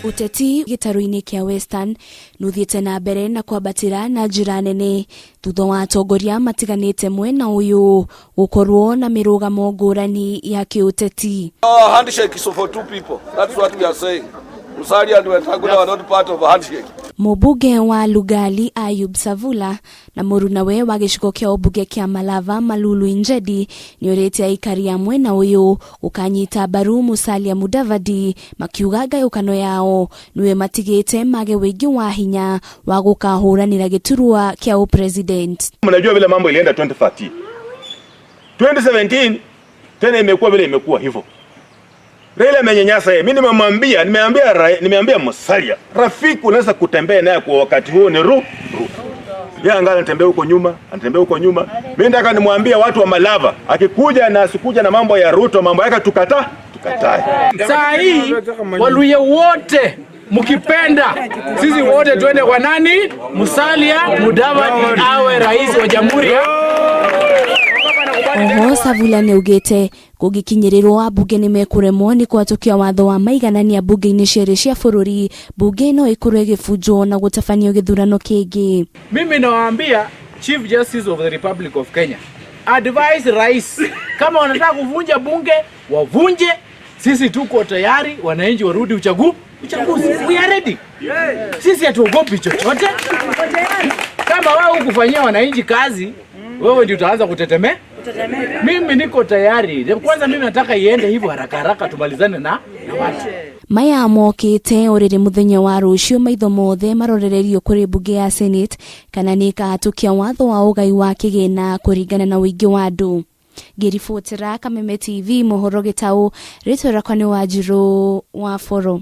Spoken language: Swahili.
Uteti gitaru-ini kia Western niuthiite nambere na kwabatira na njira nene thutha wa Atongoria matiganite mwena uyu gukorwo na mirugamo ngurani ya kiuteti. Handshake is for two people. That's what we are saying. Musalia and Atongoria are not part of a handshake. Mubunge wa Lugali Ayub Savula na murunawe wa gicigo kia ubunge kia Malava Malulu Njedi niorete aikari ya mwena uyu ukanyita mbaru Musalia Mudavadi makiuga ngayukano yao niwe matigite mage wingi wa hinya wa gukahuranira giturua kia upresident. Mnajua vile mambo ilienda 2013. 2017 tena imekuwa vile imekuwa hivyo. Raila amenyanyasa yeye. Mimi nimeambia Musalia, rafiki unaweza kutembea naye kwa wakati huo ni Ruto. Yeye angalia anatembea huko nyuma, Mimi nataka nimwambie watu wa Malava, akikuja na asikuja na mambo ya Ruto, mambo yake tukatae. Saa hii Waluya wote mkipenda sisi wote twende kwa nani? Musalia Mudavadi awe rais wa jamhuri ya Oho Savula neugite gugikinyirirwo bunge nimekuremwo ni kwatukia watho wa maiganania bunge-ini ciere cia bururi bunge no ikurwe gifunjo na gutafanio githurano kingi. Mimi nawaambia Chief Justice of the Republic of Kenya, advise rais kama wanataka kuvunja bunge wavunje, sisi tuko tayari, wananchi warudi uchaguzi. We are ready. Sisi hatuogopi chochote. Kama wewe ukufanyia wananchi kazi, wewe ndio utaanza kutetemea. Mimi niko tayari. Kwanza mimi nataka iende hivyo haraka tumalizane na watu. Maya mokite orire muthenya wa rucio maitho mothe marorererio kuri bunge ya Senate kana ni kahatukia watho wa ugai wa kigina kuringana na wingi wa andu. Ngiribotera Kameme TV mohoro gitau ritwa rakwa ni Wanjiru wa Foro.